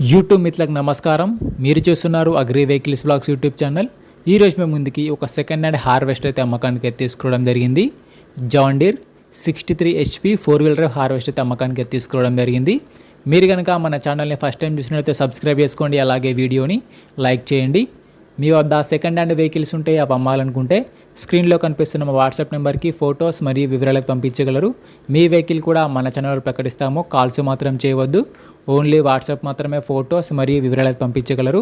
YouTube మిత్రులకు నమస్కారం. మీరు చూస్తున్నారు agri vehicles vlogs YouTube channel. ఈరోజు మేము ముందుకి ఒక సెకండ్ హ్యాండ్ హార్వెస్టర్ అయితే అమ్మకానికి తీసుకోవడం జరిగింది. John Deere 63 HP 4-wheel drive harvester అయితే అమ్మకానికి తీసుకోవడం జరిగింది. మీరు కనుక మన ఛానల్ని ఫస్ట్ టైం చూసినట్లయితే సబ్స్క్రైబ్ చేసుకోండి, అలాగే వీడియోని లైక్ చేయండి. మీ వద్ద సెకండ్ హ్యాండ్ వెహికల్స్ ఉంటే అవి అమ్మాలనుకుంటే స్క్రీన్లో కనిపిస్తున్న మా వాట్సాప్ నెంబర్కి ఫొటోస్ మరియు వివరాలకు పంపించగలరు. మీ వెహికల్ కూడా మన ఛానల్లో ప్రకటిస్తాము. కాల్స్ మాత్రం చేయవద్దు, ఓన్లీ వాట్సాప్ మాత్రమే ఫొటోస్ మరియు వివరాలకు పంపించగలరు.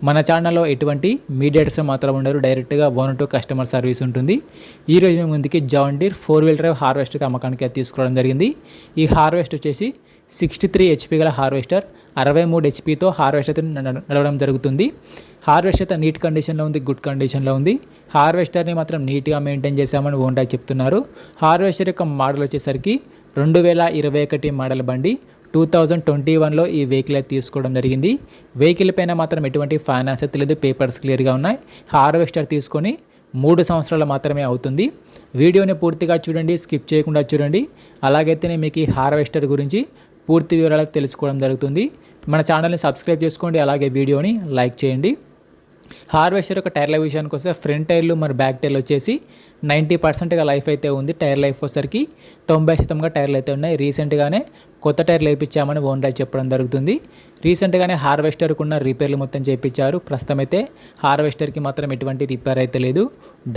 మన ఛానల్లో ఎటువంటి మీడియేటర్స్ మాత్రం ఉండరు, డైరెక్ట్గా ఓనర్ టు కస్టమర్ సర్వీస్ ఉంటుంది. ఈరోజు మేము ముందుకి John Deere 4-wheel drive harvester అమ్మకానికి తీసుకోవడం జరిగింది. ఈ హార్వెస్టర్ వచ్చేసి 63 HP గల హార్వెస్టర్, 63 HPతో హార్వెస్టర్ నడవడం జరుగుతుంది. హార్వెస్టర్ అయితే నీట్ కండిషన్లో ఉంది, గుడ్ కండిషన్లో ఉంది. హార్వెస్టర్ని మాత్రం నీట్గా మెయింటైన్ చేశామని ఓనర్ చెప్తున్నారు. హార్వెస్టర్ యొక్క మోడల్ వచ్చేసరికి 2021 మోడల్ బండి. 2021లో ఈ వెహికల్ అయితే తీసుకోవడం జరిగింది. వెహికల్ పైన మాత్రం ఎటువంటి ఫైనాన్స్ అయితే లేదు, పేపర్స్ క్లియర్గా ఉన్నాయి. హార్వెస్టర్ తీసుకొని 3 సంవత్సరాలు మాత్రమే అవుతుంది. వీడియోని పూర్తిగా చూడండి, స్కిప్ చేయకుండా చూడండి. అలాగైతేనే మీకు ఈ హార్వెస్టర్ గురించి పూర్తి వివరాలు తెలుసుకోవడం జరుగుతుంది. మన ఛానల్ని సబ్స్క్రైబ్ చేసుకోండి, అలాగే వీడియోని లైక్ చేయండి. హార్వెస్టర్ యొక్క టైర్ల విషయానికి వస్తే ఫ్రంట్ టైర్లు మరి బ్యాక్ టైర్లు వచ్చేసి 90%గా లైఫ్ అయితే ఉంది. టైర్ లైఫ్ వచ్చేసరికి 90% టైర్లు అయితే ఉన్నాయి. రీసెంట్గానే కొత్త టైర్లు వేయించామని ఓనర్ చెప్పడం జరుగుతుంది. రీసెంట్గానే హార్వెస్టర్కి ఉన్న రిపేర్లు మొత్తం చేయించారు. ప్రస్తుతం అయితే హార్వెస్టర్కి మాత్రం ఎటువంటి రిపేర్ అయితే లేదు.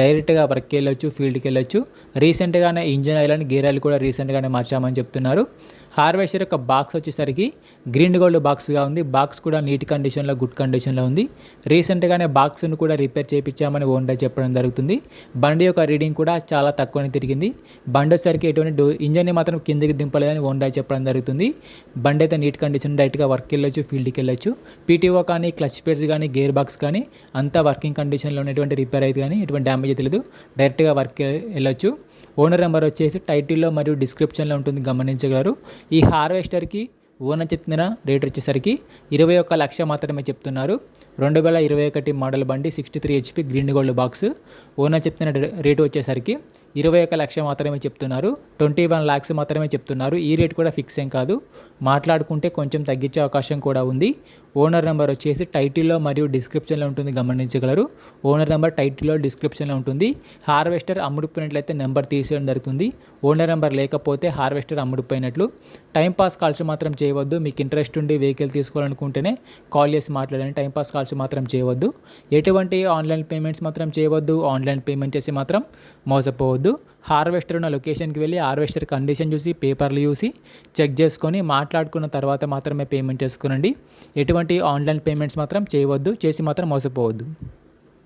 డైరెక్ట్గా వర్క్కి వెళ్ళొచ్చు, ఫీల్డ్కి వెళ్ళొచ్చు. రీసెంట్గానే engine oil and gear oil కూడా రీసెంట్గానే మార్చామని చెప్తున్నారు. హార్వెస్టర్ యొక్క బాక్స్ వచ్చేసరికి గ్రీన్ గోల్డ్ బాక్స్గా ఉంది. బాక్స్ కూడా నీట్ కండిషన్లో, గుడ్ కండిషన్లో ఉంది. రీసెంట్గానే బాక్స్ను కూడా రిపేర్ చేయించామని ఓనర్ చెప్పడం జరుగుతుంది. బండి యొక్క రీడింగ్ కూడా చాలా తక్కువనే తిరిగింది. బండి వచ్చేసరికి ఎటువంటి ఇంజన్ని మాత్రం కిందికి దింపలేదని ఓనర్ చెప్పడం జరుగుతుంది. బండి అయితే నీట్ కండిషన్, డైరెక్ట్గా వర్క్కి వెళ్ళొచ్చు, ఫీల్డ్కి వెళ్ళొచ్చు. పీటీఓ కానీ, క్లచ్ పేడ్స్ కానీ, గేర్ బాక్స్ కానీ అంతా వర్కింగ్ కండిషన్లో ఉన్నటువంటి రిపేర్ అయితే కానీ ఎటువంటి డ్యామేజ్ అయితే లేదు. డైరెక్ట్గా వర్క్కి వెళ్ళొచ్చు. ఓనర్ నెంబర్ వచ్చేసి టైటిల్లో మరియు డిస్క్రిప్షన్లో ఉంటుంది, గమనించగలరు. ఈ హార్వెస్టర్కి ఓనర్ చెప్తున్న రేట్ వచ్చేసరికి 21 లక్ష మాత్రమే చెప్తున్నారు. 2021 మోడల్ బండి, 63 HP green gold box. Owner చెప్తున్న రేటు వచ్చేసరికి 21 లక్ష మాత్రమే చెప్తున్నారు. 21 lakhs మాత్రమే చెప్తున్నారు. ఈ రేట్ కూడా ఫిక్స్ ఏం కాదు, మాట్లాడుకుంటే కొంచెం తగ్గించే అవకాశం కూడా ఉంది. ఓనర్ నెంబర్ వచ్చేసి టైటిల్లో మరియు డిస్క్రిప్షన్లో ఉంటుంది, గమనించగలరు. ఓనర్ నెంబర్ టైటిల్లో, డిస్క్రిప్షన్లో ఉంటుంది. హార్వెస్టర్ అమ్ముడుపోయినట్లయితే నెంబర్ తీసేయడం జరుగుతుంది. ఓనర్ నెంబర్ లేకపోతే హార్వెస్టర్ అమ్ముడుపోయినట్లు. టైంపాస్ కాల్స్ మాత్రం చేయవద్దు. మీకు ఇంట్రెస్ట్ ఉండి వెహికల్ తీసుకోవాలనుకుంటేనే కాల్ చేసి మాట్లాడండి. టైంపాస్ కాల్స్ మాత్రం చేయవద్దు. ఎటువంటి ఆన్లైన్ పేమెంట్స్ మాత్రం చేయవద్దు. ఆన్లైన్ పేమెంట్ చేసి మాత్రం మోసపోవద్దు. హార్వెస్టర్ ఉన్న లొకేషన్కి వెళ్ళి హార్వెస్టర్ కండిషన్ చూసి, పేపర్లు చూసి చెక్ చేసుకొని మాట్లాడుకున్న తర్వాత మాత్రమే పేమెంట్ చేసుకోనండి. ఎటువంటి ఆన్లైన్ పేమెంట్స్ మాత్రం చేయవద్దు, చేసి మాత్రం మోసపోవద్దు.